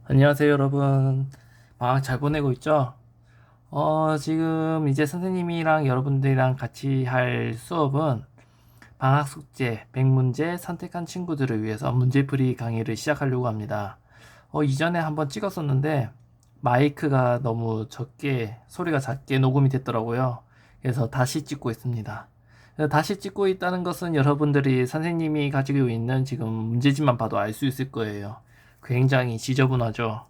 안녕하세요, 여러분. 방학 잘 보내고 있죠? 지금 이제 선생님이랑 여러분들이랑 같이 할 수업은 방학 숙제 100문제 선택한 친구들을 위해서 문제풀이 강의를 시작하려고 합니다. 이전에 한번 찍었었는데 마이크가 너무 적게, 소리가 작게 녹음이 됐더라고요. 그래서 다시 찍고 있습니다. 다시 찍고 있다는 것은 여러분들이 선생님이 가지고 있는 지금 문제집만 봐도 알 수 있을 거예요. 굉장히 지저분하죠.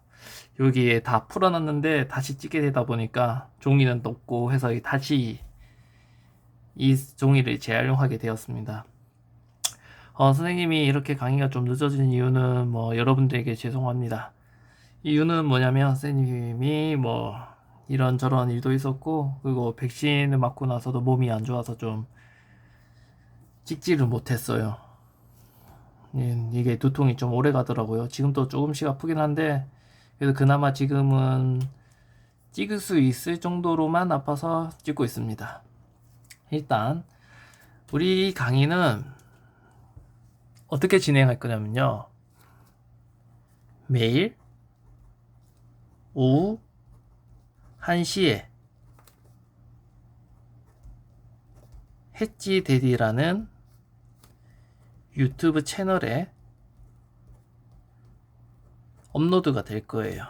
여기에 다 풀어놨는데 다시 찍게 되다 보니까 종이는 높고 해서 다시 이 종이를 재활용하게 되었습니다. 선생님이 이렇게 강의가 좀 늦어진 이유는 여러분들에게 죄송합니다. 이유는 뭐냐면 선생님이 이런저런 일도 있었고, 그리고 백신을 맞고 나서도 몸이 안 좋아서 좀 찍지를 못했어요. 이게 두통이 좀 오래 가더라고요. 지금도 조금씩 아프긴 한데, 그래도 그나마 지금은 찍을 수 있을 정도로만 아파서 찍고 있습니다. 일단 우리 강의는 어떻게 진행할 거냐면요. 매일 오후 1시에 햇지데디라는 유튜브 채널에 업로드가 될 거예요.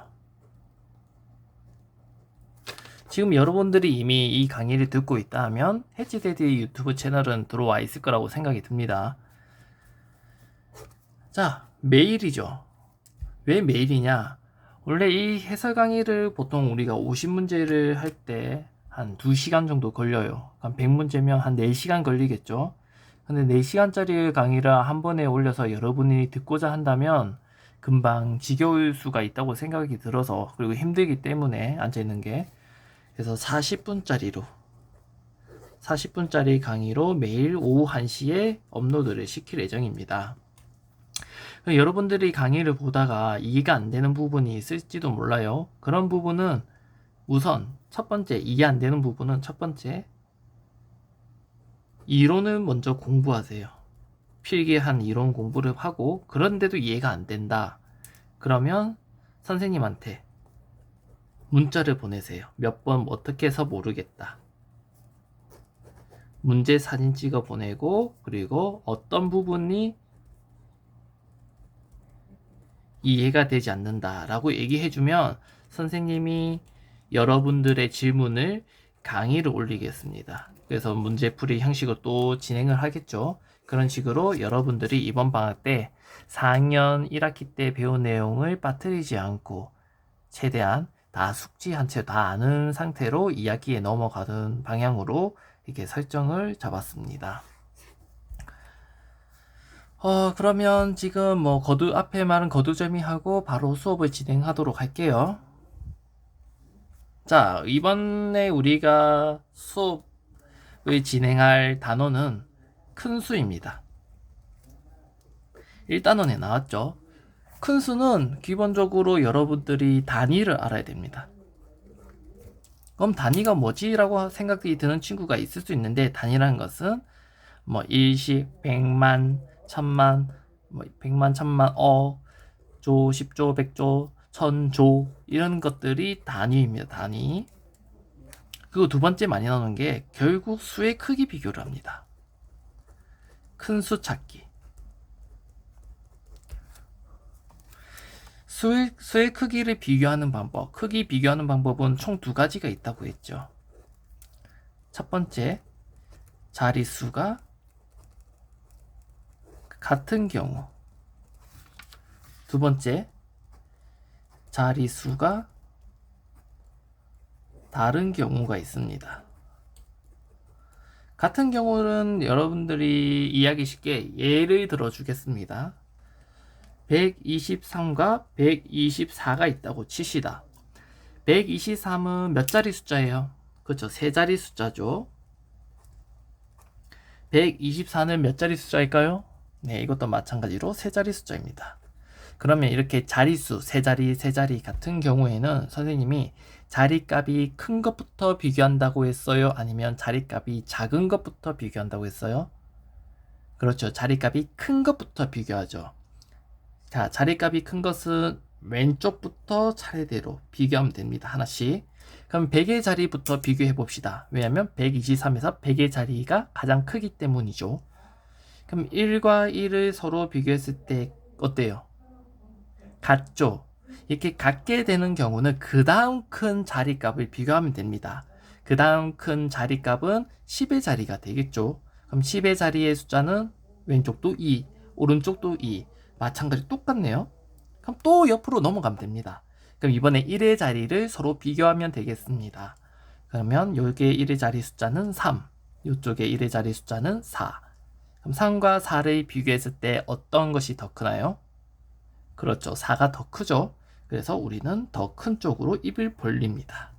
지금 여러분들이 이미 이 강의를 듣고 있다 하면 햇지데디의 유튜브 채널은 들어와 있을 거라고 생각이 듭니다. 자, 매일이죠. 왜 매일이냐? 원래 이 해설 강의를 보통 우리가 50문제를 할 때 한 2시간 정도 걸려요. 100문제면 한 4시간 걸리겠죠. 근데 4시간짜리 강의를 한 번에 올려서 여러분이 듣고자 한다면 금방 지겨울 수가 있다고 생각이 들어서, 그리고 힘들기 때문에 앉아있는 게, 그래서 40분짜리 강의로 매일 오후 1시에 업로드를 시킬 예정입니다. 여러분들이 강의를 보다가 이해가 안 되는 부분이 있을지도 몰라요. 그런 부분은 우선 첫 번째, 이해 안 되는 부분은 첫 번째, 이론을 먼저 공부하세요. 필기한 이론 공부를 하고, 그런데도 이해가 안 된다. 그러면 선생님한테 문자를 보내세요. 몇 번 어떻게 해서 모르겠다. 문제 사진 찍어 보내고, 그리고 어떤 부분이 이해가 되지 않는다라고 얘기해주면 선생님이 여러분들의 질문을 강의를 올리겠습니다. 그래서 문제풀이 형식으로 또 진행을 하겠죠. 그런 식으로 여러분들이 이번 방학 때 4학년 1학기 때 배운 내용을 빠뜨리지 않고 최대한 다 숙지한 채 다 아는 상태로 2학기에 넘어가는 방향으로 이렇게 설정을 잡았습니다. 그러면 지금 앞에 말은 거두절미하고 바로 수업을 진행하도록 할게요. 자, 이번에 우리가 수업을 진행할 단어는 큰 수입니다. 1단원에 나왔죠. 큰 수는 기본적으로 여러분들이 단위를 알아야 됩니다. 그럼 단위가 뭐지? 라고 생각이 드는 친구가 있을 수 있는데, 단위라는 것은 일십, 백만, 천만, 백만, 천만, 조, 십조, 백조, 천조, 이런 것들이 단위입니다. 단위. 그리고 두 번째 많이 나오는 게 결국 수의 크기 비교를 합니다. 큰 수 찾기. 수의 크기를 비교하는 방법. 크기 비교하는 방법은 총 두 가지가 있다고 했죠. 첫 번째, 자릿수가 같은 경우. 두 번째, 자릿수가 다른 경우가 있습니다. 같은 경우는 여러분들이 이해하기 쉽게 예를 들어 주겠습니다. 123과 124가 있다고 칩시다. 123은 몇 자리 숫자예요? 그렇죠. 세 자리 숫자죠. 124는 몇 자리 숫자일까요? 네, 이것도 마찬가지로 세 자리 숫자입니다. 그러면 이렇게 자릿수, 세 자리 같은 경우에는 선생님이 자리값이 큰 것부터 비교한다고 했어요? 아니면 자리값이 작은 것부터 비교한다고 했어요? 그렇죠. 자리값이 큰 것부터 비교하죠. 자, 자리값이 큰 것은 왼쪽부터 차례대로 비교하면 됩니다. 하나씩. 그럼 100의 자리부터 비교해 봅시다. 왜냐하면 123에서 100의 자리가 가장 크기 때문이죠. 그럼 1과 1을 서로 비교했을 때 어때요? 같죠? 이렇게 같게 되는 경우는 그 다음 큰 자리값을 비교하면 됩니다. 그 다음 큰 자리값은 10의 자리가 되겠죠. 그럼 10의 자리의 숫자는 왼쪽도 2, 오른쪽도 2. 마찬가지로 똑같네요. 그럼 또 옆으로 넘어가면 됩니다. 그럼 이번에 1의 자리를 서로 비교하면 되겠습니다. 그러면 여기에 1의 자리 숫자는 3, 이쪽에 1의 자리 숫자는 4. 그럼 3과 4를 비교했을 때 어떤 것이 더 크나요? 그렇죠. 4가 더 크죠. 그래서 우리는 더 큰 쪽으로 입을 벌립니다.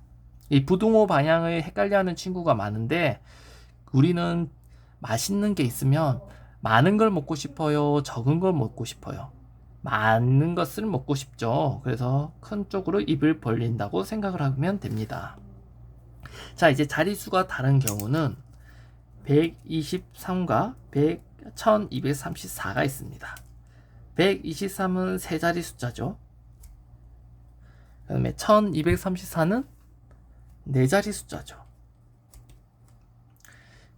이 부등호 방향을 헷갈려하는 친구가 많은데 우리는 맛있는 게 있으면 많은 걸 먹고 싶어요? 적은 걸 먹고 싶어요? 많은 것을 먹고 싶죠. 그래서 큰 쪽으로 입을 벌린다고 생각을 하면 됩니다. 자, 이제 자릿수가 다른 경우는 123과 1234가 있습니다. 123은 세 자리 숫자죠. 그 다음에 1234는 네 자리 숫자죠.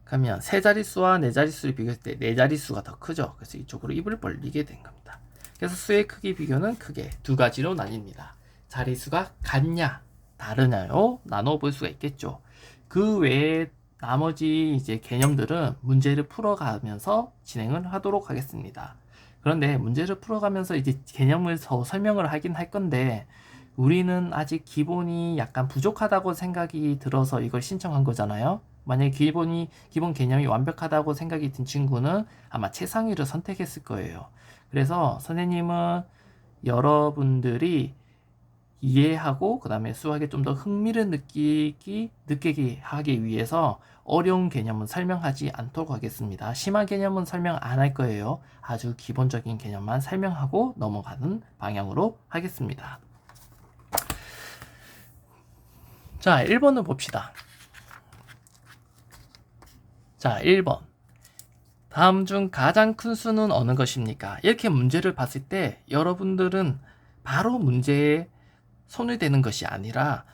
그러면 세 자릿수와 네 자릿수를 비교했을 때 네 자릿수가 더 크죠. 그래서 이쪽으로 입을 벌리게 된 겁니다. 그래서 수의 크기 비교는 크게 두 가지로 나뉩니다. 자릿수가 같냐, 다르냐요? 나눠볼 수가 있겠죠. 그 외에 나머지 이제 개념들은 문제를 풀어가면서 진행을 하도록 하겠습니다. 그런데 문제를 풀어가면서 이제 개념을 더 설명을 하긴 할 건데 우리는 아직 기본이 약간 부족하다고 생각이 들어서 이걸 신청한 거잖아요. 만약에 기본 개념이 완벽하다고 생각이 든 친구는 아마 최상위를 선택했을 거예요. 그래서 선생님은 여러분들이 이해하고 그 다음에 수학에 좀 더 흥미를 느끼게 하기 위해서 어려운 개념은 설명하지 않도록 하겠습니다. 심한 개념은 설명 안 할 거예요. 아주 기본적인 개념만 설명하고 넘어가는 방향으로 하겠습니다. 자, 1번을 봅시다. 자, 1번. 다음 중 가장 큰 수는 어느 것입니까? 이렇게 문제를 봤을 때 여러분들은 바로 문제에 손을 대는 것이 아니라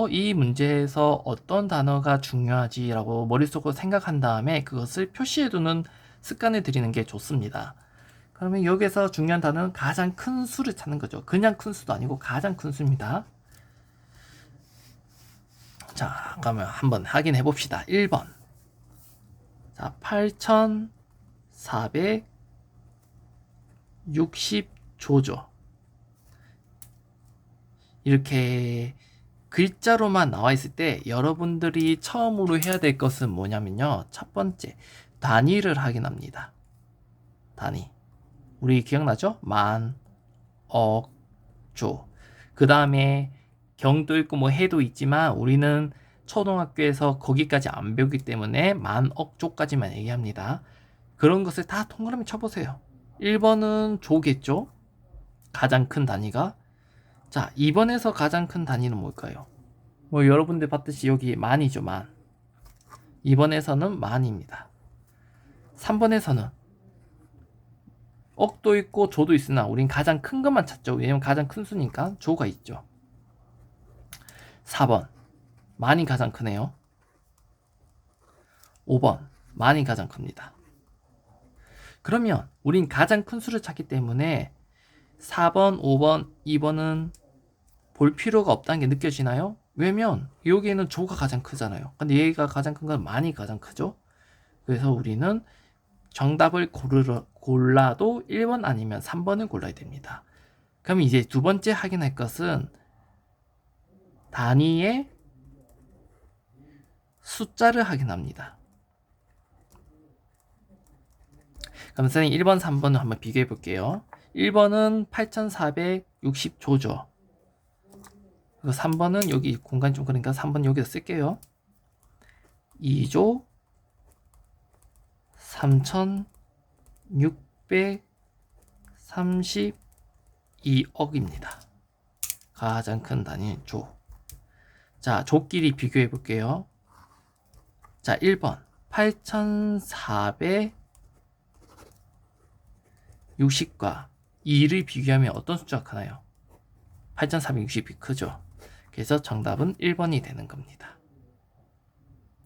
이 문제에서 어떤 단어가 중요하지라고 머릿속으로 생각한 다음에 그것을 표시해두는 습관을 들이는 게 좋습니다. 그러면 여기서 중요한 단어는 가장 큰 수를 찾는 거죠. 그냥 큰 수도 아니고 가장 큰 수입니다. 자, 그러면 한번 확인해 봅시다. 1번. 자, 8460조죠. 이렇게 글자로만 나와 있을 때 여러분들이 처음으로 해야 될 것은 뭐냐면요. 첫 번째, 단위를 확인합니다. 단위. 우리 기억나죠? 만, 억, 조. 그 다음에 경도 있고 뭐 해도 있지만 우리는 초등학교에서 거기까지 안 배우기 때문에 만, 억, 조까지만 얘기합니다. 그런 것을 다 동그라미 쳐보세요. 1번은 조겠죠? 가장 큰 단위가. 자, 2번에서 가장 큰 단위는 뭘까요? 뭐 여러분들 봤듯이 여기 만이죠, 만. 2번에서는 만입니다. 3번에서는 억도 있고 조도 있으나 우린 가장 큰 것만 찾죠. 왜냐면 가장 큰 수니까 조가 있죠. 4번 만이 가장 크네요. 5번 만이 가장 큽니다. 그러면 우린 가장 큰 수를 찾기 때문에 4번, 5번, 2번은 볼 필요가 없다는 게 느껴지나요? 왜냐면 여기에는 조가 가장 크잖아요. 근데 얘가 가장 큰 건 만이 가장 크죠. 그래서 우리는 정답을 골라도 1번 아니면 3번을 골라야 됩니다. 그럼 이제 두 번째 확인할 것은 단위의 숫자를 확인합니다. 그럼 선생님 1번, 3번을 한번 비교해 볼게요. 1번은 8460조죠. 그리고 3번은 여기 공간이 좀 그러니까 3번 여기다 쓸게요. 2조 3632억입니다. 가장 큰 단위는 조. 자, 조끼리 비교해 볼게요. 자, 1번 8460과 2를 비교하면 어떤 숫자가 크나요? 8460이 크죠. 그래서 정답은 1번이 되는 겁니다.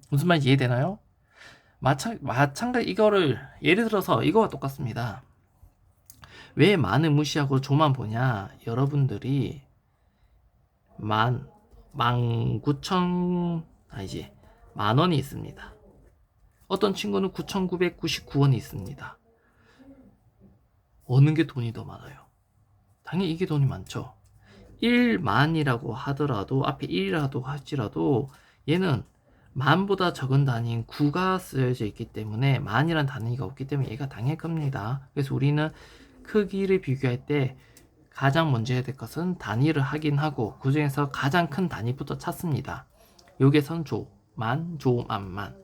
무슨 말인지 이해되나요? 마찬가지 이거를 예를 들어서 이거와 똑같습니다. 왜 만을 무시하고 조만 보냐? 여러분들이 10,000원이 있습니다. 어떤 친구는 9,999원이 있습니다. 어느 게 돈이 더 많아요? 당연히 이게 돈이 많죠. 1만이라고 하더라도 앞에 1이라도 할지라도 얘는 만보다 적은 단위인 9가 쓰여져 있기 때문에 만이란 단위가 없기 때문에 얘가 당연히 큽니다. 그래서 우리는 크기를 비교할 때 가장 먼저 해야 될 것은 단위를 확인하고 그 중에서 가장 큰 단위부터 찾습니다. 여기에선 조, 만, 조, 만.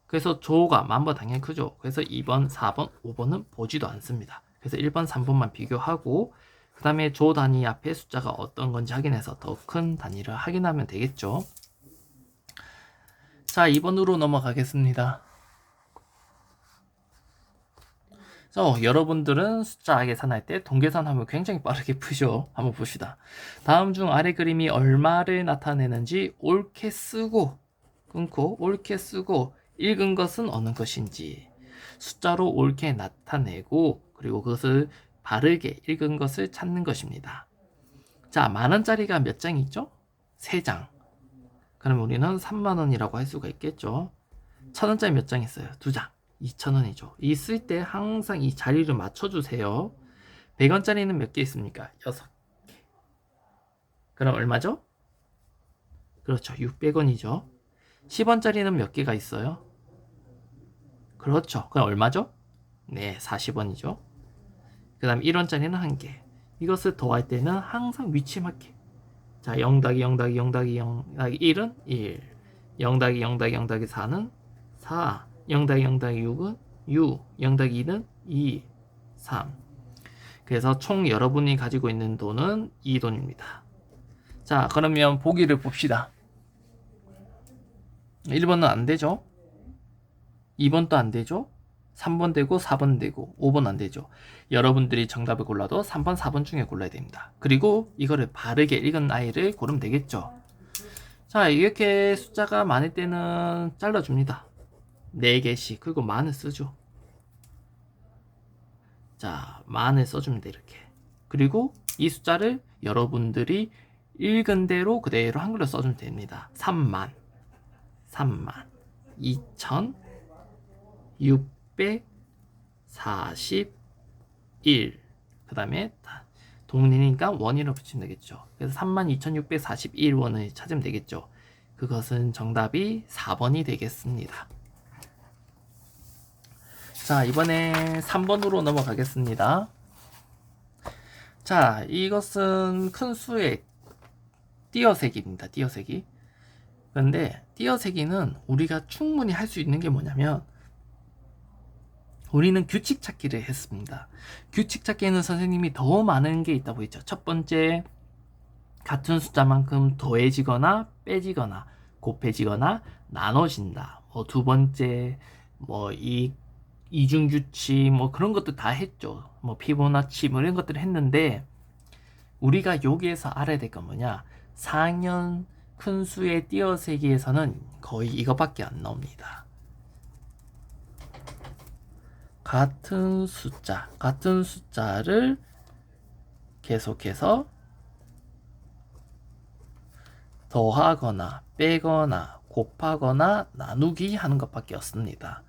그래서 조가 만보다 당연히 크죠. 그래서 2번, 4번, 5번은 보지도 않습니다. 그래서 1번, 3번만 비교하고 그 다음에 조 단위 앞에 숫자가 어떤 건지 확인해서 더 큰 단위를 확인하면 되겠죠. 자, 2번으로 넘어가겠습니다. 여러분들은 숫자 계산할 때 동계산하면 굉장히 빠르게 푸죠. 한번 봅시다. 다음 중 아래 그림이 얼마를 나타내는지 옳게 쓰고 끊고 옳게 쓰고 읽은 것은 어느 것인지 숫자로 옳게 나타내고 그리고 그것을 바르게 읽은 것을 찾는 것입니다. 자, 만원짜리가 몇 장 있죠? 3장. 그럼 우리는 3만원이라고 할 수가 있겠죠. 1,000원짜리 몇 장 있어요? 2장. 2,000원이죠. 이 쓸 때 항상 이 자리를 맞춰주세요. 100원짜리는 몇 개 있습니까? 6개. 그럼 얼마죠? 그렇죠. 600원이죠. 10원짜리는 몇 개가 있어요? 그렇죠. 그럼 얼마죠? 네, 40원이죠. 그 다음 1원짜리는 1개. 이것을 더할 때는 항상 위치 맞게. 자, 0 더하기 0 더하기 0 더하기 0 더하기 1은 1. 0 더하기 0 더하기 0 더하기 4는 4. 0 더하기 0 더하기 6은 6. 0 더하기 2는 2. 3. 그래서 총 여러분이 가지고 있는 돈은 2돈입니다. 자, 그러면 보기를 봅시다. 1번은 안 되죠? 2번도 안 되죠? 3번 되고 4번 되고 5번 안 되죠. 여러분들이 정답을 골라도 3번, 4번 중에 골라야 됩니다. 그리고 이거를 바르게 읽은 아이를 고르면 되겠죠. 자, 이렇게 숫자가 많을 때는 잘라줍니다. 4개씩. 그리고 만을 쓰죠. 자, 만을 써줍니다. 이렇게. 그리고 이 숫자를 여러분들이 읽은 대로 그대로 한글로 써주면 됩니다. 3만 2,641. 그 다음에 동린이니까 원이라고 붙이면 되겠죠. 그래서 32,641원을 찾으면 되겠죠. 그것은 정답이 4번이 되겠습니다. 자, 이번에 3번으로 넘어가겠습니다. 자, 이것은 큰 수의 띄어세기입니다. 띄어세기. 그런데 띄어세기는 우리가 충분히 할 수 있는 게 뭐냐면 우리는 규칙 찾기를 했습니다. 규칙 찾기에는 선생님이 더 많은 게 있다고 했죠. 첫 번째, 같은 숫자만큼 더해지거나 빼지거나 곱해지거나 나눠진다. 두 번째, 이중규칙 그런 것도 다 했죠. 피보나치 이런 것들을 했는데 우리가 여기에서 알아야 될 건 뭐냐? 4년 큰 수의 띄어세기에서는 거의 이것밖에 안 나옵니다. 같은 숫자를 계속해서 더하거나 빼거나 곱하거나 나누기 하는 것밖에 없습니다.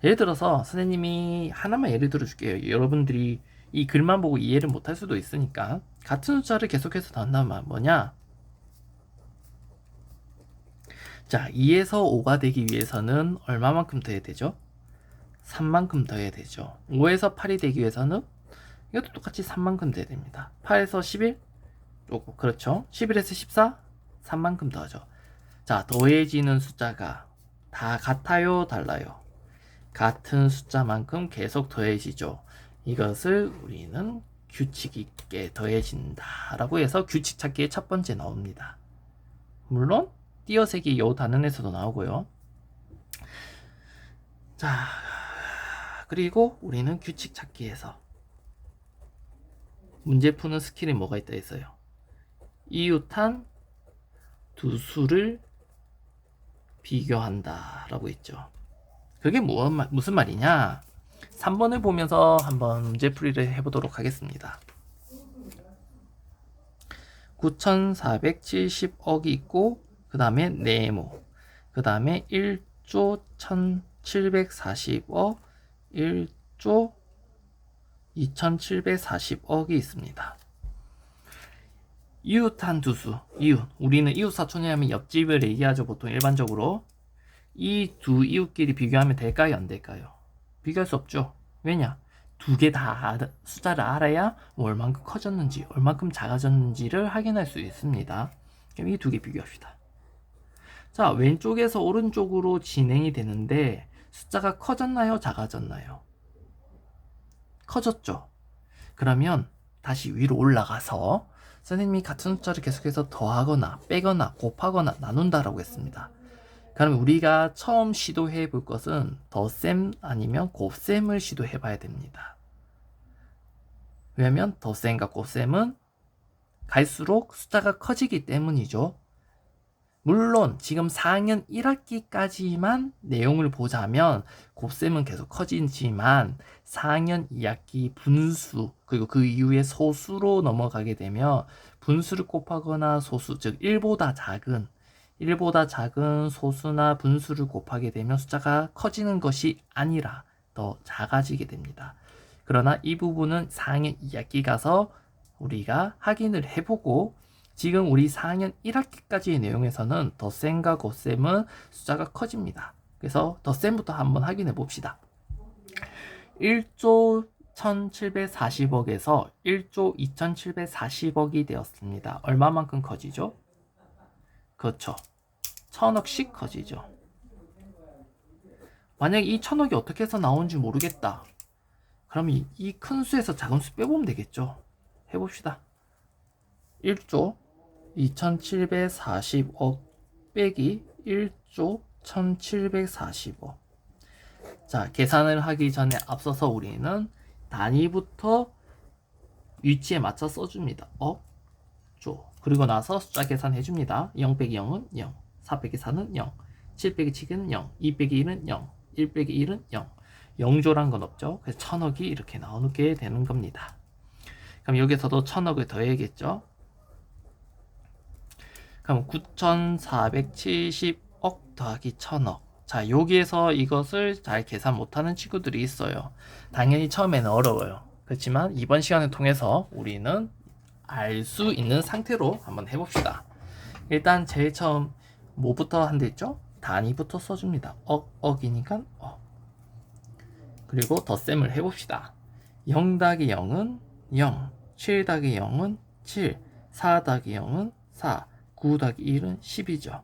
예를 들어서 선생님이 하나만 예를 들어 줄게요. 여러분들이 이 글만 보고 이해를 못할 수도 있으니까 같은 숫자를 계속해서 더한다면 뭐냐? 자, 2에서 5가 되기 위해서는 얼마만큼 더해야 되죠? 3만큼 더해야 되죠. 5에서 8이 되기 위해서는 이것도 똑같이 3만큼 더해야 됩니다. 8에서 11? 그렇죠. 11에서 14? 3만큼 더하죠. 자, 더해지는 숫자가 다 같아요? 달라요? 같은 숫자만큼 계속 더해지죠. 이것을 우리는 규칙 있게 더해진다 라고 해서 규칙 찾기의 첫 번째 나옵니다. 물론 띄어세기 요 단원에서도 나오고요. 자, 그리고 우리는 규칙 찾기에서 문제 푸는 스킬이 뭐가 있다 했어요? 이웃한 두 수를 비교한다 라고 했죠. 그게 무슨 말이냐? 3번을 보면서 한번 문제풀이를 해보도록 하겠습니다. 9,470억이 있고 그 다음에 네모, 그 다음에 1조 1,740억, 1조 2,740억이 있습니다. 이웃한 두수, 이웃. 우리는 이웃 사촌이 하면 옆집을 얘기하죠. 보통 일반적으로. 이 두 이웃끼리 비교하면 될까요? 안 될까요? 비교할 수 없죠. 왜냐? 두 개 다 숫자를 알아야 얼만큼 커졌는지, 얼만큼 작아졌는지를 확인할 수 있습니다. 그럼 이 두 개 비교합시다. 자, 왼쪽에서 오른쪽으로 진행이 되는데 숫자가 커졌나요? 작아졌나요? 커졌죠. 그러면 다시 위로 올라가서 선생님이 같은 숫자를 계속해서 더하거나 빼거나 곱하거나 나눈다라고 했습니다. 그럼 우리가 처음 시도해 볼 것은 덧셈 아니면 곱셈을 시도해 봐야 됩니다. 왜냐면 덧셈과 곱셈은 갈수록 숫자가 커지기 때문이죠. 물론 지금 4학년 1학기까지만 내용을 보자면 곱셈은 계속 커지지만 4학년 2학기 분수 그리고 그 이후에 소수로 넘어가게 되면 분수를 곱하거나 소수 즉 1보다 작은 소수나 분수를 곱하게 되면 숫자가 커지는 것이 아니라 더 작아지게 됩니다. 그러나 이 부분은 4학년 2학기 가서 우리가 확인을 해보고 지금 우리 4학년 1학기까지의 내용에서는 덧셈과 곱셈은 숫자가 커집니다. 그래서 덧셈부터 한번 확인해 봅시다. 1조 1740억에서 1조 2740억이 되었습니다. 얼마만큼 커지죠? 그렇죠. 1000억씩 커지죠. 만약 이 1000억이 어떻게 해서 나온지 모르겠다. 그럼 이 큰 수에서 작은 수 빼보면 되겠죠. 해봅시다. 1조 2740억 빼기 1조 1740억. 자, 계산을 하기 전에 앞서서 우리는 단위부터 위치에 맞춰 써줍니다. 억, 조. 그리고 나서 숫자 계산해 줍니다. 0 빼기 0은 0, 4 빼기 4는 0, 7 빼기 7은 0, 2 빼기 1은 0, 1 빼기 1은 0. 0조란 건 없죠. 그래서 1000억이 이렇게 나오게 되는 겁니다. 그럼 여기서도 1000억을 더해야겠죠. 그럼 9470억 더하기 1000억. 자, 여기에서 이것을 잘 계산 못하는 친구들이 있어요. 당연히 처음에는 어려워요. 그렇지만 이번 시간을 통해서 우리는 알 수 있는 상태로 한번 해봅시다. 일단 제일 처음 뭐부터 한다 했죠? 단위부터 써줍니다. 억이니까 억. 그리고 덧셈을 해봅시다. 0 더하기 0은 0, 7 더하기 0은 7, 4 더하기 0은 4, 9 더하기 1은 10이죠.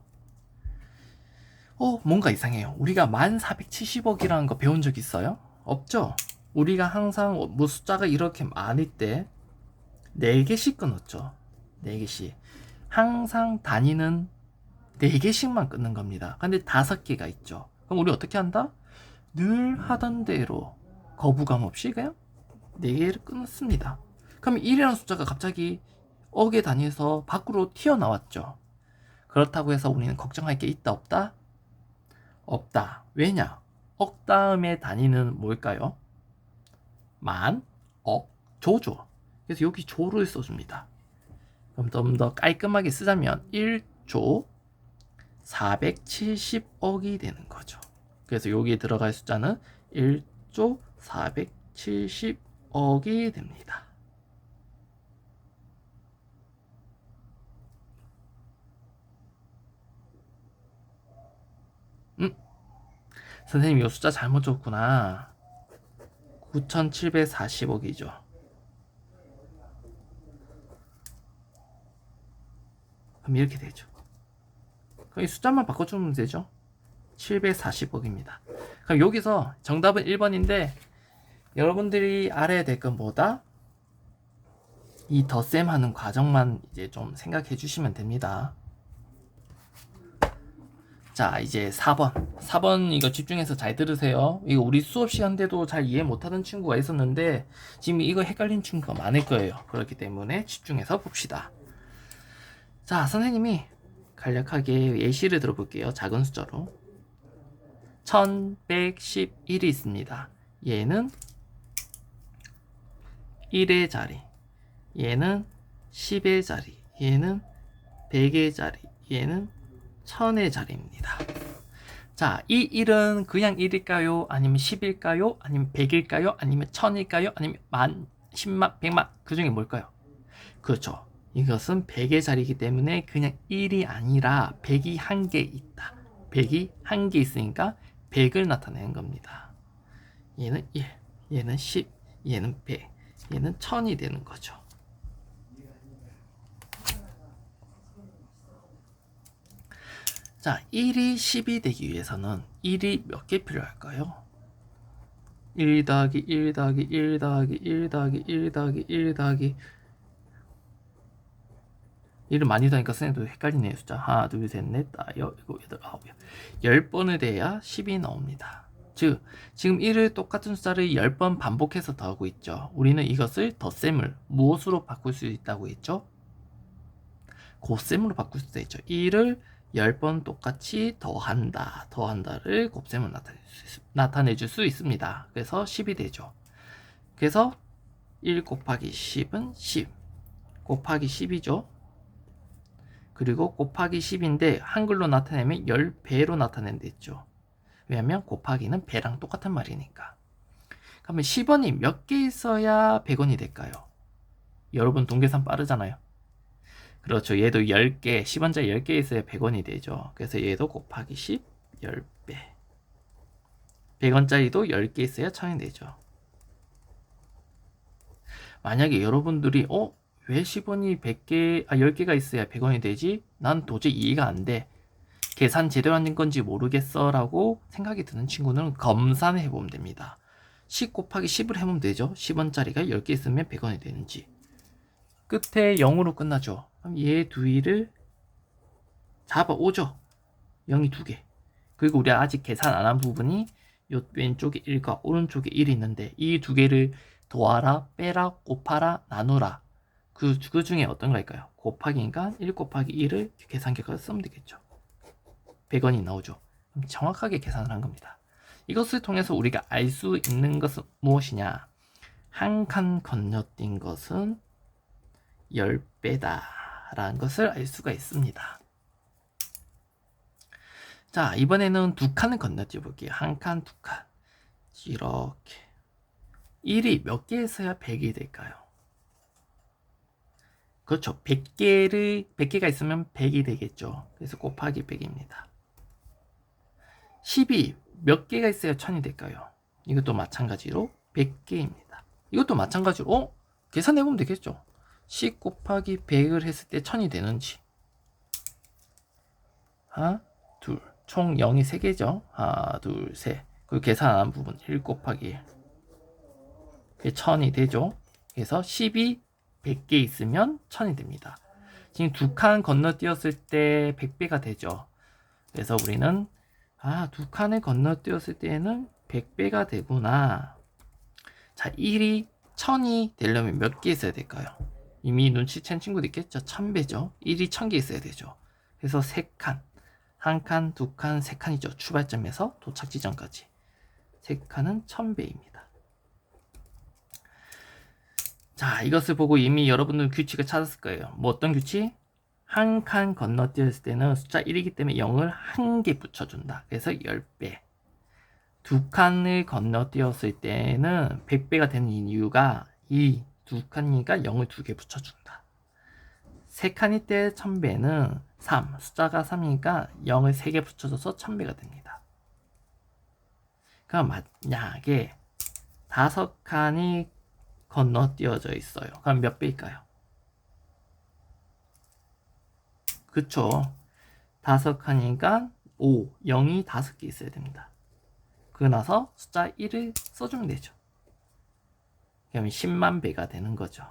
뭔가 이상해요. 우리가 1470억이라는 거 배운 적 있어요? 없죠? 우리가 항상 뭐 숫자가 이렇게 많을 때 4개씩 끊었죠. 4개씩. 항상 단위는 4개씩만 끊는 겁니다. 근데 5개가 있죠. 그럼 우리 어떻게 한다? 늘 하던 대로 거부감 없이 그냥 4개를 끊습니다. 그럼 1이라는 숫자가 갑자기 억의 단위에서 밖으로 튀어나왔죠. 그렇다고 해서 우리는 걱정할 게 있다 없다? 없다. 왜냐? 억 다음의 단위는 뭘까요? 만, 억, 조죠. 그래서 여기 조를 써줍니다. 그럼 좀 더 깔끔하게 쓰자면 1조 470억이 되는 거죠. 그래서 여기에 들어갈 숫자는 1조 470억이 됩니다. 선생님 이 숫자 잘못 줬구나. 9740억이죠. 그럼 이렇게 되죠. 그럼 이 숫자만 바꿔주면 되죠. 740억입니다. 그럼 여기서 정답은 1번인데 여러분들이 알아야 될 건 뭐다? 이 덧셈 하는 과정만 이제 좀 생각해 주시면 됩니다. 자, 이제 4번 이거 집중해서 잘 들으세요. 이거 우리 수업 시간 때도 잘 이해 못하는 친구가 있었는데 지금 이거 헷갈린 친구가 많을 거예요. 그렇기 때문에 집중해서 봅시다. 자, 선생님이 간략하게 예시를 들어볼게요. 작은 숫자로. 1111이 있습니다. 얘는 1의 자리, 얘는 10의 자리, 얘는 100의 자리, 얘는 1000의 자리입니다. 자, 이 1은 그냥 1일까요? 아니면 10일까요? 아니면 100일까요? 아니면 1000일까요? 아니면 만, 10만, 100만, 그 중에 뭘까요? 그렇죠. 이것은 100의 자리이기 때문에 그냥 1이 아니라 100이 한 개 있다. 100이 한 개 있으니까 100을 나타내는 겁니다. 얘는 1, 얘는 10, 얘는 100, 얘는 1000이 되는 거죠. 자, 1이 10이 되기 위해서는 1이 몇 개 필요할까요? 1 더하기 1 더하기 1 더하기 1 더하기 1 더하기 1 더하기 1을 많이 더하니까 선생님도 헷갈리네요. 숫자 하나, 둘, 셋, 넷, 다섯, 일곱, 여덟, 아홉, 10번을 돼야 10이 나옵니다. 즉, 지금 1을 똑같은 숫자를 10번 반복해서 더하고 있죠. 우리는 이것을 덧셈을 무엇으로 바꿀 수 있다고 했죠? 곱셈으로 바꿀 수도 있죠. 1을 10번 똑같이 더한다를 곱셈으로 나타내줄 수 있습니다. 그래서 10이 되죠. 그래서 1 곱하기 10은 10 곱하기 10이죠. 그리고 곱하기 10인데 한글로 나타내면 10배로 나타낸다 했죠. 왜냐면 곱하기는 배랑 똑같은 말이니까. 그러면 10원이 몇 개 있어야 100원이 될까요? 여러분 동계산 빠르잖아요. 그렇죠. 얘도 10개, 10원짜리 10개 있어야 100원이 되죠. 그래서 얘도 곱하기 10, 10배. 100원짜리도 10개 있어야 1000이 되죠. 만약에 여러분들이 왜 10원이 10개가 있어야 100원이 되지? 난 도저히 이해가 안 돼. 계산 제대로 하는 건지 모르겠어 라고 생각이 드는 친구는 검산을 해보면 됩니다. 10 곱하기 10을 해보면 되죠. 10원짜리가 10개 있으면 100원이 되는지. 끝에 0으로 끝나죠. 그럼 얘 두이를 잡아오죠. 0이 2개. 그리고 우리가 아직 계산 안 한 부분이 요 왼쪽에 1과 오른쪽에 1이 있는데 이 두 개를 더하라, 빼라, 곱하라, 나누라. 그 중에 어떤 거일까요? 곱하기니까 1 곱하기 1을 계산 결과를 쓰면 되겠죠. 100원이 나오죠. 그럼 정확하게 계산을 한 겁니다. 이것을 통해서 우리가 알 수 있는 것은 무엇이냐? 한 칸 건너뛴 것은 10배다 라는 것을 알 수가 있습니다. 자, 이번에는 두 칸을 건너뛰어 볼게요. 한 칸, 두 칸. 이렇게 1이 몇 개에서야 100이 될까요? 그렇죠. 100개가 있으면 100이 되겠죠. 그래서 곱하기 100입니다. 10이 몇 개가 있어야 1000이 될까요? 이것도 마찬가지로 100개입니다. 이것도 마찬가지로 계산해보면 되겠죠. 10 곱하기 100을 했을 때 1000이 되는지. 하나, 둘. 총 0이 3개죠. 하나, 둘, 셋. 그리고 계산 안 한 부분 1 곱하기 1. 그게 1000이 되죠. 그래서 10이 100개 있으면 1000이 됩니다. 지금 두 칸 건너뛰었을 때 100배가 되죠. 그래서 우리는 두 칸을 건너뛰었을 때는 100배가 되구나. 자, 1이 1000이 되려면 몇 개 있어야 될까요? 이미 눈치챈 친구도 있겠죠. 1000배죠. 1이 1000개 있어야 되죠. 그래서 3칸. 한 칸, 두 칸, 세 칸이죠. 출발점에서 도착 지점까지. 3칸은 1000배입니다. 자, 이것을 보고 이미 여러분들 규칙을 찾았을 거예요. 뭐 어떤 규칙? 한 칸 건너뛰었을 때는 숫자 1이기 때문에 0을 한 개 붙여준다. 그래서 10배. 두 칸을 건너뛰었을 때는 100배가 되는 이유가 이 두 칸이니까 0을 2개 붙여준다. 세 칸일 때 1000배는 3. 숫자가 3이니까 0을 3개 붙여줘서 1000배가 됩니다. 그럼 만약에 5칸이 건너뛰어져 있어요. 그럼 몇 배일까요? 그쵸. 5칸이니까 5, 0이 5개 있어야 됩니다. 그러고 나서 숫자 1을 써주면 되죠. 그러면 10만 배가 되는 거죠.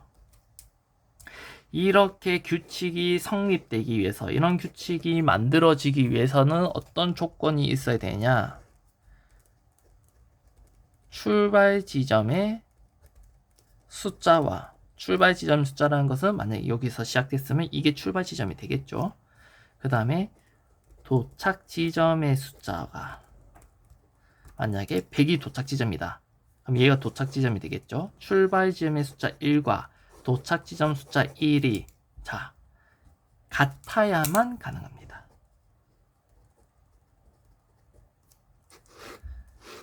이렇게 규칙이 성립되기 위해서, 이런 규칙이 만들어지기 위해서는 어떤 조건이 있어야 되냐? 출발 지점의 숫자와 출발 지점 숫자라는 것은 만약에 여기서 시작됐으면 이게 출발 지점이 되겠죠. 그 다음에 도착 지점의 숫자가 만약에 100이 도착 지점이다. 그럼 얘가 도착 지점이 되겠죠. 출발 지점의 숫자 1과 도착 지점 숫자 1이 자 같아야만 가능합니다.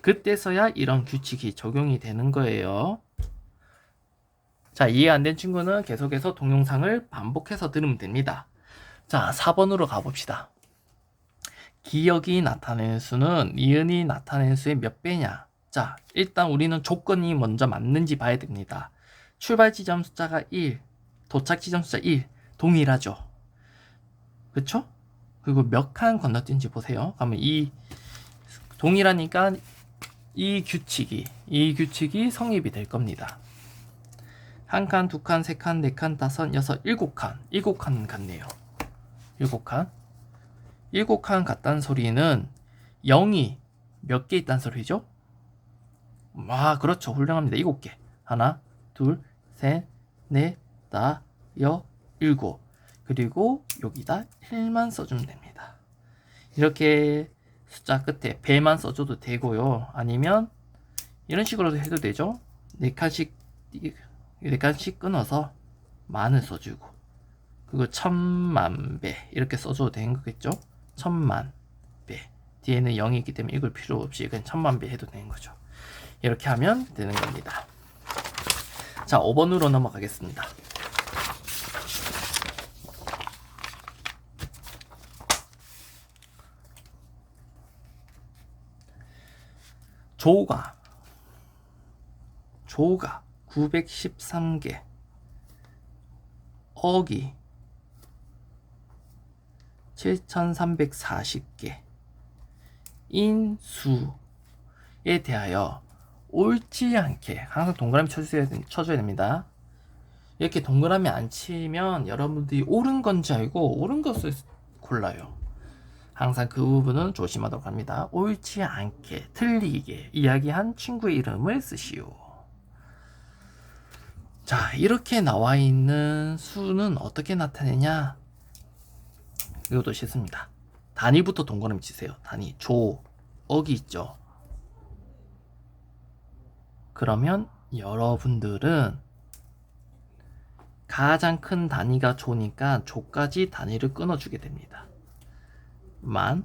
그때서야 이런 규칙이 적용이 되는 거예요. 자, 이해 안 된 친구는 계속해서 동영상을 반복해서 들으면 됩니다. 자, 4번으로 가봅시다. 기억이 나타내는 수는 니은이 나타내는 수의 몇 배냐? 자, 일단 우리는 조건이 먼저 맞는지 봐야 됩니다. 출발 지점 숫자가 1, 도착 지점 숫자 1, 동일하죠? 그쵸? 그리고 몇 칸 건너뛴지 보세요. 그러면 이 동일하니까 이 규칙이 성립이 될 겁니다. 한 칸, 두 칸, 세 칸, 네 칸, 다섯, 여섯, 일곱 칸 같네요. 일곱 칸 같다는 소리는 0이 몇 개 있다는 소리죠? 아, 그렇죠. 훌륭합니다. 7개. 하나, 둘, 셋, 넷, 다, 여, 일곱. 그리고 여기다 1만 써주면 됩니다. 이렇게 숫자 끝에 배만 써줘도 되고요. 아니면 이런 식으로도 해도 되죠. 4칸씩 끊어서 만을 써주고 그거 1000만 배 이렇게 써줘도 되는 거겠죠. 1000만 배 뒤에는 0이 있기 때문에 읽을 필요 없이 그냥 1000만 배 해도 되는 거죠. 이렇게 하면 되는 겁니다. 자, 5번으로 넘어가겠습니다. 조가 913개, 억이 7340개 인수에 대하여 옳지 않게 항상 동그라미 쳐줘야 됩니다. 이렇게 동그라미 안 치면 여러분들이 옳은 건지 알고 옳은 것을 골라요. 항상 그 부분은 조심하도록 합니다. 옳지 않게 틀리게 이야기한 친구의 이름을 쓰시오. 자, 이렇게 나와 있는 수는 어떻게 나타내냐? 이것도 쉽습니다. 단위부터 동그라미 치세요. 단위, 조, 억이 있죠. 그러면 여러분들은 가장 큰 단위가 조니까 조까지 단위를 끊어주게 됩니다. 만,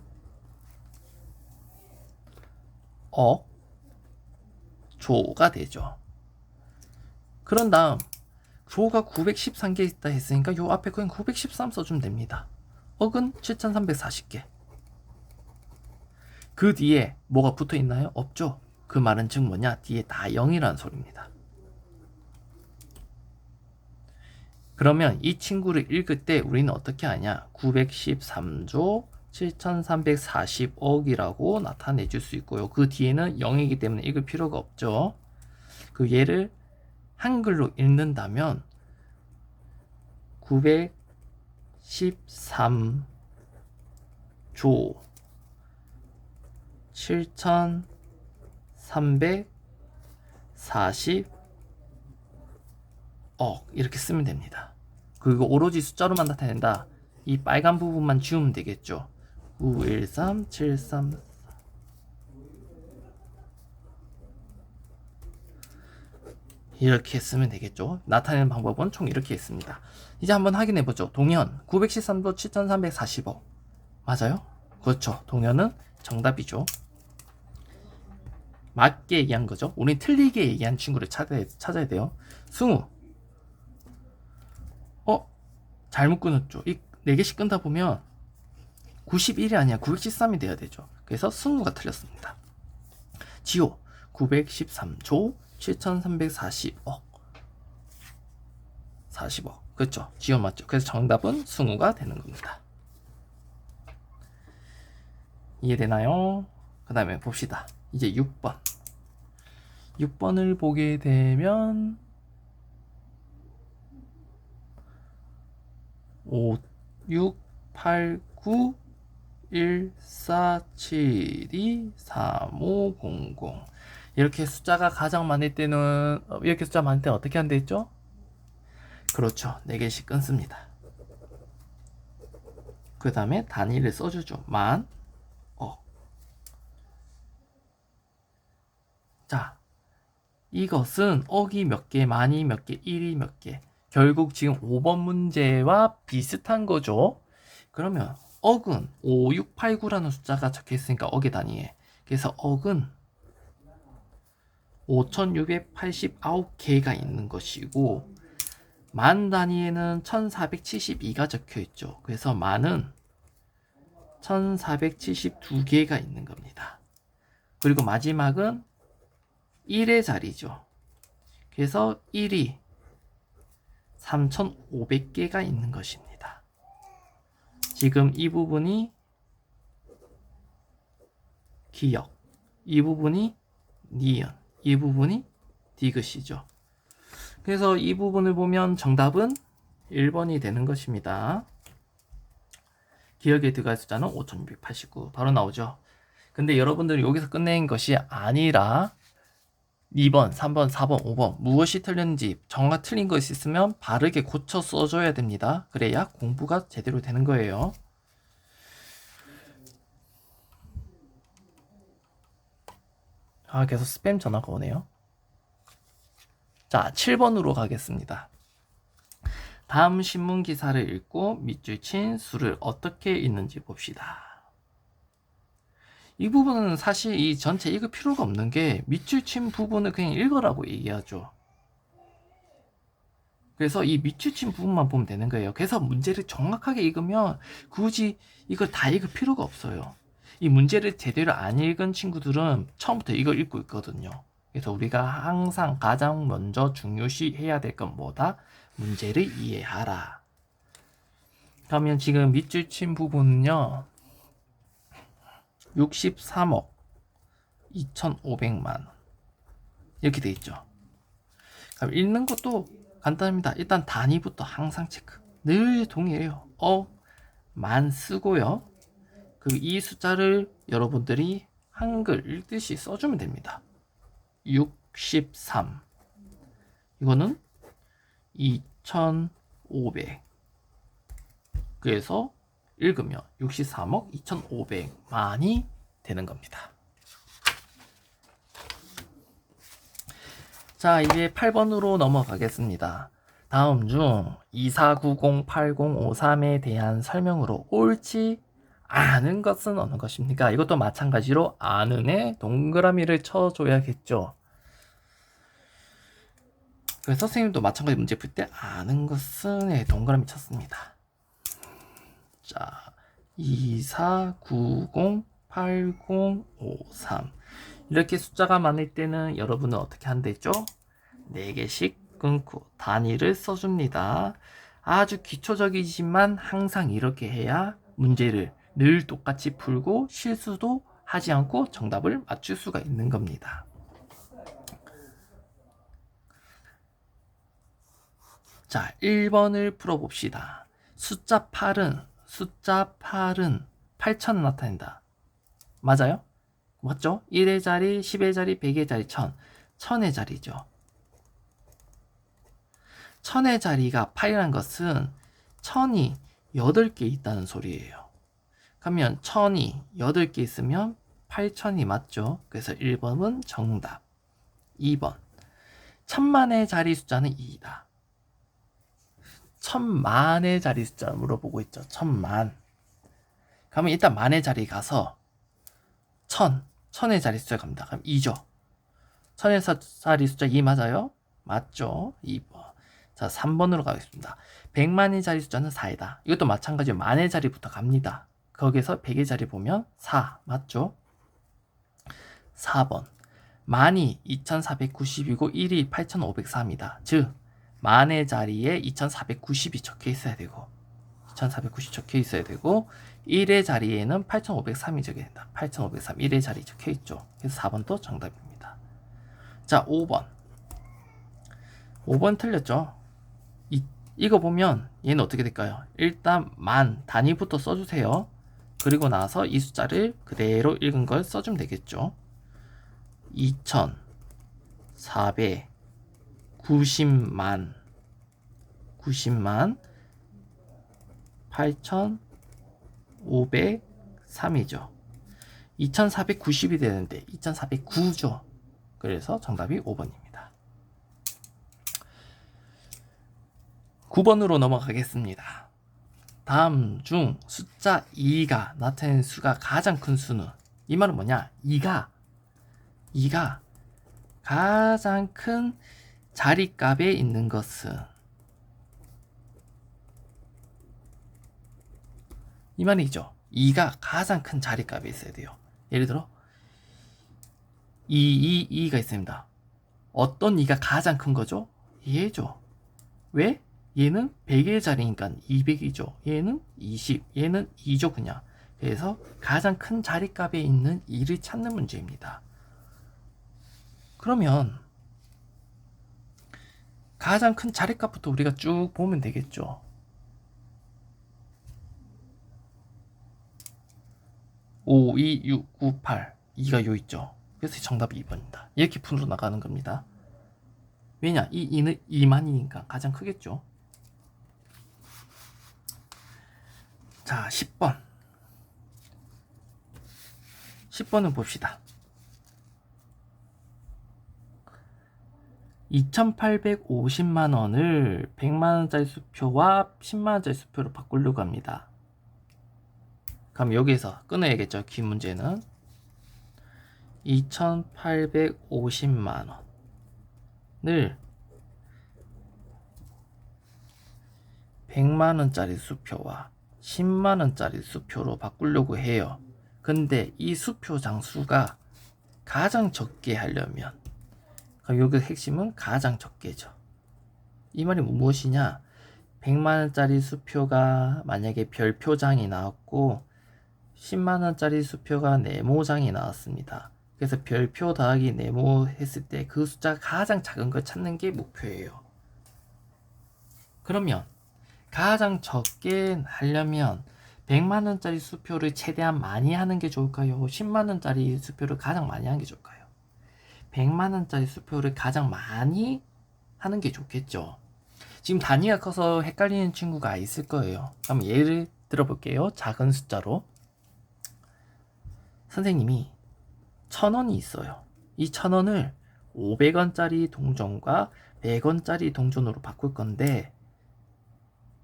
억, 조가 되죠. 그런 다음 조가 913개 있다 했으니까 요 앞에 그냥 913 써주면 됩니다. 억은 7340개. 그 뒤에 뭐가 붙어 있나요? 없죠. 그 말은 즉 뭐냐? 뒤에 다 0이라는 소리입니다. 그러면 이 친구를 읽을 때 우리는 어떻게 하냐? 913조 7340억이라고 나타내 줄 수 있고요. 그 뒤에는 0이기 때문에 읽을 필요가 없죠. 그 얘를 한글로 읽는다면 913조 7340억 이렇게 쓰면 됩니다. 그리고 오로지 숫자로만 나타낸다. 이 빨간 부분만 지우면 되겠죠. 913734 이렇게 쓰면 되겠죠. 나타내는 방법은 총 이렇게 있습니다. 이제 한번 확인해 보죠. 동현 913도 7340억 맞아요? 그렇죠. 동현은 정답이죠. 맞게 얘기한 거죠. 우린 틀리게 얘기한 친구를 찾아야 돼요. 승우 잘못 끊었죠. 이 4개씩 끊다 보면 91이 아니야 913이 돼야 되죠. 그래서 승우가 틀렸습니다. 지호 913조 7340억 40억 그렇죠. 지호 맞죠. 그래서 정답은 승우가 되는 겁니다. 이해되나요? 그 다음에 봅시다. 이제 6번을 보게 되면 5, 6, 8, 9, 1, 4, 7, 2, 3, 5, 0, 0 이렇게 숫자가 가장 많을 때는 이렇게 숫자 많을 때는 어떻게 한다 했죠? 그렇죠. 4개씩 끊습니다. 그 다음에 단위를 써주죠. 만, 억. 자, 이것은 억이 몇 개, 만이 몇 개, 일이 몇 개. 결국 지금 5번 문제와 비슷한 거죠. 그러면 억은 5, 6, 8, 9라는 숫자가 적혀 있으니까 억의 단위에. 그래서 억은 5689개가 있는 것이고, 만 단위에는 1472가 적혀 있죠. 그래서 만은 1472개가 있는 겁니다. 그리고 마지막은 1의 자리죠. 그래서 1이 3500개가 있는 것입니다. 지금 이 부분이 기역, 이 부분이 니은, 이 부분이 디귿이죠. 그래서 이 부분을 보면 정답은 1번이 되는 것입니다. 기역에 들어갈 숫자는 5689 바로 나오죠. 근데 여러분들이 여기서 끝낸 것이 아니라 2번, 3번, 4번, 5번 무엇이 틀렸는지 정확히 틀린 것이 있으면 바르게 고쳐 써줘야 됩니다. 그래야 공부가 제대로 되는 거예요. 계속 스팸 전화가 오네요. 자, 7번으로 가겠습니다. 다음 신문 기사를 읽고 밑줄 친 수를 어떻게 읽는지 봅시다. 이 부분은 사실 이 전체 읽을 필요가 없는 게 밑줄 친 부분을 그냥 읽으라고 얘기하죠. 그래서 이 밑줄 친 부분만 보면 되는 거예요. 그래서 문제를 정확하게 읽으면 굳이 이걸 다 읽을 필요가 없어요. 이 문제를 제대로 안 읽은 친구들은 처음부터 이걸 읽고 있거든요. 그래서 우리가 항상 가장 먼저 중요시 해야 될 건 뭐다? 문제를 이해하라. 그러면 지금 밑줄 친 부분은요. 63억 2,500만 이렇게 돼 있죠. 그럼 읽는 것도 간단합니다. 일단 단위부터 항상 체크. 늘 동일해요. 만 쓰고요. 그리고 이 숫자를 여러분들이 한글 읽듯이 써주면 됩니다. 63 이거는 2,500 그래서 읽으면 63억 2,500만이 되는 겁니다. 자, 이제 8번으로 넘어가겠습니다. 다음 중 24908053에 대한 설명으로 옳지 않은 것은 어느 것입니까? 이것도 마찬가지로 아는에 동그라미를 쳐줘야겠죠. 그래서 선생님도 마찬가지 문제 풀 때 아는 것은 동그라미 쳤습니다. 자, 24908053 이렇게 숫자가 많을 때는 여러분은 어떻게 한댔죠? 4개씩 끊고 단위를 써줍니다. 아주 기초적이지만 항상 이렇게 해야 문제를 늘 똑같이 풀고 실수도 하지 않고 정답을 맞출 수가 있는 겁니다. 자, 1번을 풀어봅시다. 숫자 8은 8,000 나타낸다. 맞아요? 맞죠? 1의 자리, 10의 자리, 100의 자리, 1000. 1000의 자리죠. 1000의 자리가 8이라는 것은 1000이 8개 있다는 소리예요. 그러면 1000이 8개 있으면 8000이 맞죠? 그래서 1번은 정답. 2번. 1000만의 자리 숫자는 2이다. 1000만의 자리 숫자 물어보고 있죠. 1000만. 그러면 일단 만의 자리 가서 1000의 자리 숫자 갑니다. 그럼 2죠. 1000의 자리 숫자 2 맞아요? 맞죠? 2번. 자, 3번으로 가겠습니다. 100만의 자리 숫자는 4이다. 이것도 마찬가지로 만의 자리부터 갑니다. 거기서 100의 자리 보면 4 맞죠? 4번. 만이 2490이고 1이 8503이다. 즉 만의 자리에 2490이 적혀 있어야 되고 2490 적혀 있어야 되고 1의 자리에는 8503이 적혀야 된다. 8503 1의 자리 적혀 있죠. 그래서 4번도 정답입니다. 자, 5번. 5번 틀렸죠? 이거 보면 얘는 어떻게 될까요? 일단 만 단위부터 써주세요. 그리고 나서 이 숫자를 그대로 읽은 걸 써주면 되겠죠. 2490만 90만 8,503이죠. 2490이 되는데 2409죠. 그래서 정답이 5번입니다. 9번으로 넘어가겠습니다. 다음 중 숫자 2가 나타낸 수가 가장 큰 수는, 이 말은 뭐냐? 2가 가장 큰 자리값에 있는 것은, 이 말이죠. 2가 가장 큰 자리값에 있어야 돼요. 예를 들어 2가 있습니다. 어떤 2가 가장 큰 거죠? 얘죠. 왜? 얘는 100의 자리니까 200이죠. 얘는 20, 얘는 2죠 그냥. 그래서 가장 큰 자리값에 있는 2를 찾는 문제입니다. 그러면 가장 큰 자리값부터 우리가 쭉 보면 되겠죠. 5, 2, 6, 9, 8 2가 요 있죠. 그래서 정답이 2번입니다. 이렇게 풀어 나가는 겁니다. 왜냐? 이 2는 2만이니까 가장 크겠죠. 자, 10번. 10번은 봅시다. 2,850만원을 100만원짜리 수표와 10만원짜리 수표로 바꾸려고 합니다. 그럼 여기에서 끊어야겠죠. 긴 문제는 2,850만원을 100만원짜리 수표와 10만원짜리 수표로 바꾸려고 해요. 근데 이 수표 장수가 가장 적게 하려면, 그럼 여기 핵심은 가장 적게죠. 이 말이 무엇이냐? 100만원짜리 수표가 만약에 별표장이 나왔고 10만원짜리 수표가 네모장이 나왔습니다. 그래서 별표 더하기 네모 했을 때 그 숫자가 가장 작은 걸 찾는 게 목표예요. 그러면 가장 적게 하려면 100만원짜리 수표를 최대한 많이 하는 게 좋을까요? 10만원짜리 수표를 가장 많이 하는 게 좋을까요? 100만원짜리 수표를 가장 많이 하는 게 좋겠죠. 지금 단위가 커서 헷갈리는 친구가 있을 거예요. 그럼 예를 들어볼게요. 작은 숫자로 선생님이 1,000원이 있어요. 이 1,000원을 500원짜리 동전과 100원짜리 동전으로 바꿀 건데,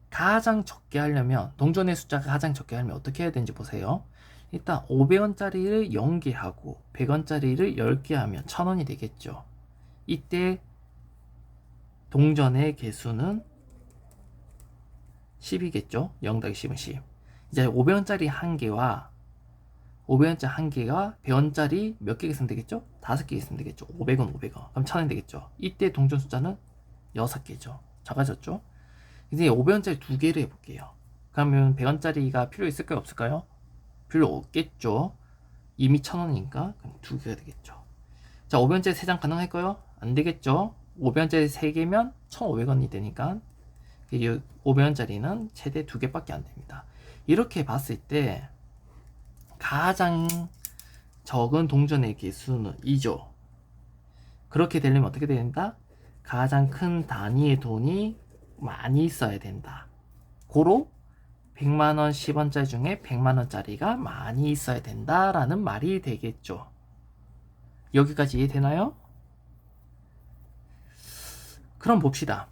가장 적게 하려면, 동전의 숫자가 가장 적게 하려면 어떻게 해야 되는지 보세요. 일단 500원짜리를 0개 하고 100원짜리를 10개 하면 1,000원이 되겠죠. 이때 동전의 개수는 10이겠죠. 0 더하기 10은 10. 이제 500원짜리 한 개와 500원짜리 한 개가 100원짜리 몇 개 있으면 되겠죠? 5개 있으면 되겠죠. 500원, 500원. 그럼 1,000원 되겠죠. 이때 동전 숫자는 6개죠. 작아졌죠? 이제 500원짜리 두 개를 해볼게요. 그러면 100원짜리가 필요 있을까요? 없을까요? 필요 없겠죠. 이미 1,000원이니까 그럼 두 개가 되겠죠. 자, 500원짜리 3장 가능할까요? 안 되겠죠. 500원짜리 3개면 1,500원이 되니까 500원짜리는 최대 2개밖에 안 됩니다. 이렇게 봤을 때 가장 적은 동전의 개수는 2죠. 그렇게 되려면 어떻게 된다? 가장 큰 단위의 돈이 많이 있어야 된다. 고로 100만원 10원짜리 중에 100만원짜리가 많이 있어야 된다라는 말이 되겠죠. 여기까지 이해되나요? 그럼 봅시다.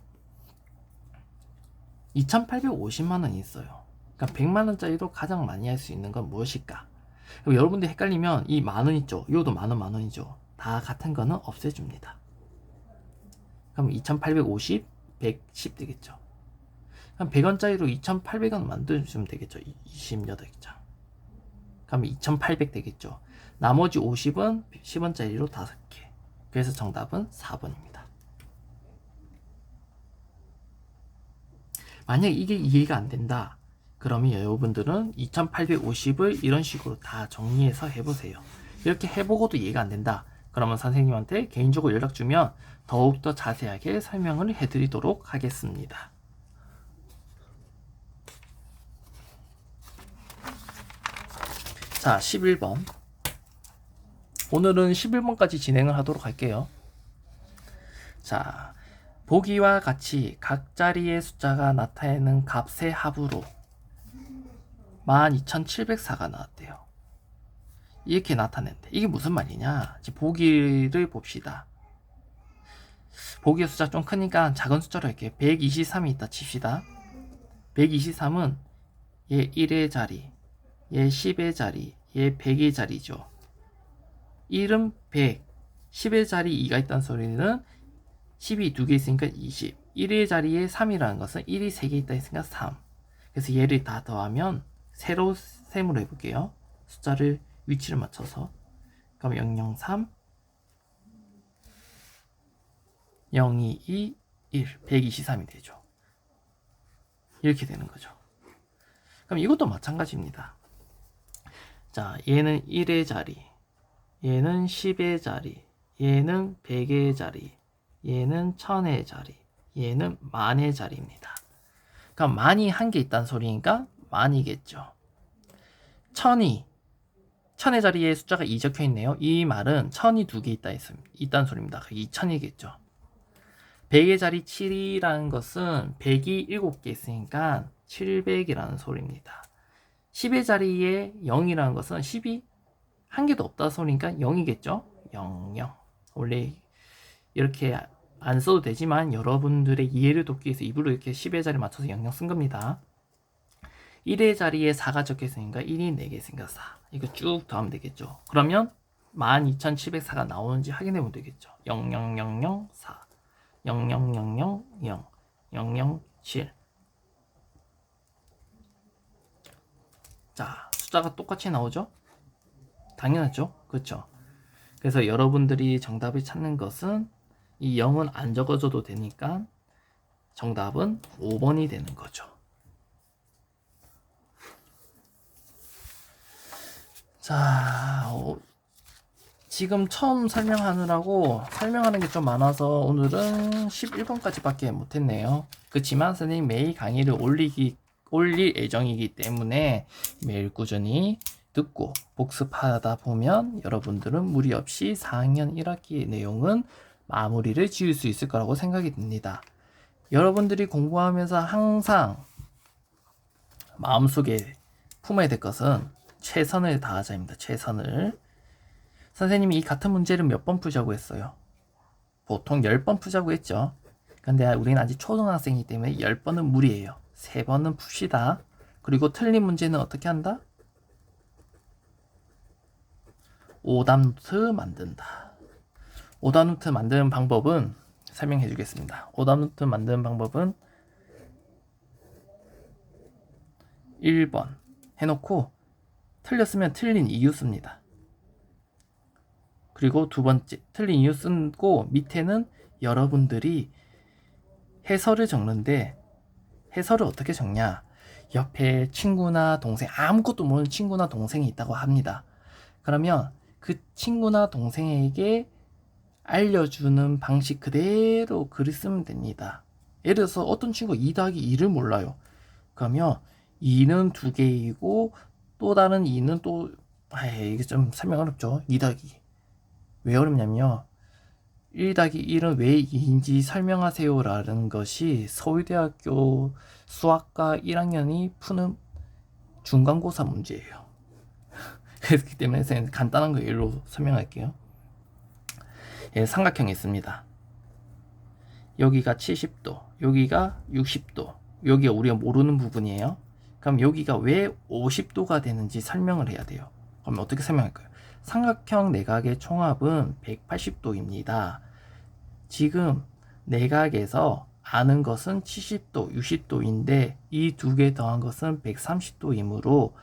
2,850만원이 있어요. 그러니까 100만원짜리로 가장 많이 할 수 있는 건 무엇일까? 여러분들 헷갈리면 이 만원 있죠? 이것도 만원이죠? 다 같은 거는 없애줍니다. 그럼 2,850, 110 되겠죠. 그럼 100원짜리로 2,800원 만들어주면 되겠죠. 28장. 그럼 2,800 되겠죠. 나머지 50은 10원짜리로 5개. 그래서 정답은 4번입니다. 만약 이게 이해가 안 된다. 그러면 여러분들은 2,850을 이런 식으로 다 정리해서 해보세요. 이렇게 해보고도 이해가 안 된다. 그러면 선생님한테 개인적으로 연락 주면 더욱더 자세하게 설명을 해드리도록 하겠습니다. 자, 11번. 오늘은 11번까지 진행을 하도록 할게요. 자, 보기와 같이 각 자리의 숫자가 나타내는 값의 합으로 12704가 나왔대요. 이렇게 나타낸대. 이게 무슨 말이냐? 보기를 봅시다. 보기의 숫자 좀 크니까 작은 숫자로 할게요. 123이 있다 칩시다. 123은 얘 1의 자리, 얘 10의 자리, 얘 100의 자리죠. 1은 100, 10의 자리 2가 있다는 소리는 10이 2개 있으니까 20. 1의 자리에 3이라는 것은 1이 3개 있다 했으니까 3. 그래서 얘를 다 더하면 세로 셈으로 해볼게요. 숫자를 위치를 맞춰서. 그럼 003, 022, 1, 123이 되죠. 이렇게 되는 거죠. 그럼 이것도 마찬가지입니다. 자, 얘는 1의 자리, 얘는 10의 자리, 얘는 100의 자리, 얘는 1000의 자리, 얘는 10,000의 자리입니다. 그럼 만이 한 개 있다는 소리니까 만이겠죠. 1000의 자리에 숫자가 2 적혀 있네요. 이 말은 1000이 2개 있다는 소리입니다. 2000이겠죠. 100의 자리 7이라는 것은 100이 7개 있으니까 700이라는 소리입니다. 10의 자리에 0이라는 것은 10이 한 개도 없다 소리니까 0이겠죠. 00. 원래 이렇게 안 써도 되지만 여러분들의 이해를 돕기 위해서 입으로 이렇게 10의 자리 맞춰서 00 쓴 겁니다. 1의 자리에 4가 적혀 있으니까 1이 4개 있으니까 4. 이거 쭉 더하면 되겠죠. 그러면 12704가 나오는지 확인해 보면 되겠죠. 00004, 00000, 007. 자, 숫자가 똑같이 나오죠? 당연하죠? 그렇죠? 그래서 여러분들이 정답을 찾는 것은 이 0은 안 적어줘도 되니까 정답은 5번이 되는 거죠. 자, 지금 처음 설명하느라고 설명하는 게 좀 많아서 오늘은 11번까지 밖에 못했네요. 그렇지만 선생님 매일 강의를 올릴 예정이기 때문에 매일 꾸준히 듣고 복습하다 보면 여러분들은 무리 없이 4학년 1학기의 내용은 마무리를 지을 수 있을 거라고 생각이 듭니다. 여러분들이 공부하면서 항상 마음속에 품어야 될 것은 최선을 다하자입니다. 최선을. 선생님이 이 같은 문제를 몇 번 푸자고 했어요? 보통 10번 푸자고 했죠. 근데 우리는 아직 초등학생이기 때문에 10번은 무리예요. 3번은 풉시다. 그리고 틀린 문제는 어떻게 한다? 오답노트 만든다. 오답노트 만드는 방법은 설명해 주겠습니다. 오답노트 만드는 방법은 1번 해놓고 틀렸으면 틀린 이유 씁니다. 그리고 두 번째 틀린 이유 쓰고 밑에는 여러분들이 해설을 적는데 해설을 어떻게 적냐? 옆에 친구나 동생, 아무것도 모르는 친구나 동생이 있다고 합니다. 그러면 그 친구나 동생에게 알려주는 방식 그대로 글을 쓰면 됩니다. 예를 들어서 어떤 친구가 2 더하기 2를 몰라요. 그러면 2는 2개이고 또 다른 2는 또 이게 좀 설명 어렵죠. 2 더하기 왜 어렵냐면요. 1 더하기 1은 왜 2인지 설명하세요 라는 것이 서울대학교 수학과 1학년이 푸는 중간고사 문제예요. 그렇기 때문에 간단한 거 예로 설명할게요. 예, 삼각형이 있습니다. 여기가 70도, 여기가 60도, 여기가 우리가 모르는 부분이에요. 그럼 여기가 왜 50도가 되는지 설명을 해야 돼요. 그럼 어떻게 설명할까요? 삼각형 내각의 총합은 180도입니다. 지금 내각에서 아는 것은 70도, 60도인데 이 두 개 더한 것은 130도이므로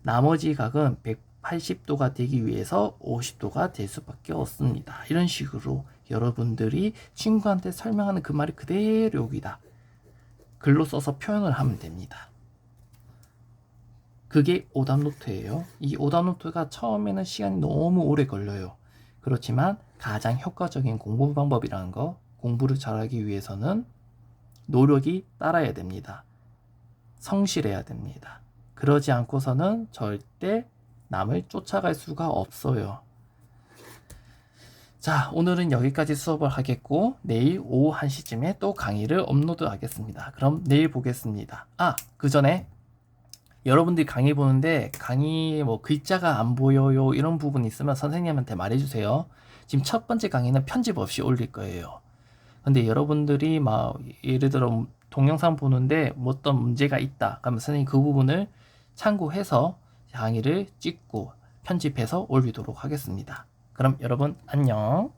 나머지 각은 180도가 되기 위해서 50도가 될 수밖에 없습니다. 이런 식으로 여러분들이 친구한테 설명하는 그 말이 그대로 여기다 글로 써서 표현을 하면 됩니다. 그게 오답노트예요. 이 오답노트가 처음에는 시간이 너무 오래 걸려요. 그렇지만 가장 효과적인 공부 방법이라는 거, 공부를 잘하기 위해서는 노력이 따라야 됩니다. 성실해야 됩니다. 그러지 않고서는 절대 남을 쫓아갈 수가 없어요. 자, 오늘은 여기까지 수업을 하겠고 내일 오후 1시쯤에 또 강의를 업로드 하겠습니다. 그럼 내일 보겠습니다. 그 전에 여러분들이 강의 보는데 강의 뭐 글자가 안 보여요 이런 부분이 있으면 선생님한테 말해주세요. 지금 첫 번째 강의는 편집 없이 올릴 거예요. 근데 여러분들이 막 예를 들어 동영상 보는데 뭐 어떤 문제가 있다 그러면 선생님이 그 부분을 참고해서 강의를 찍고 편집해서 올리도록 하겠습니다. 그럼 여러분 안녕.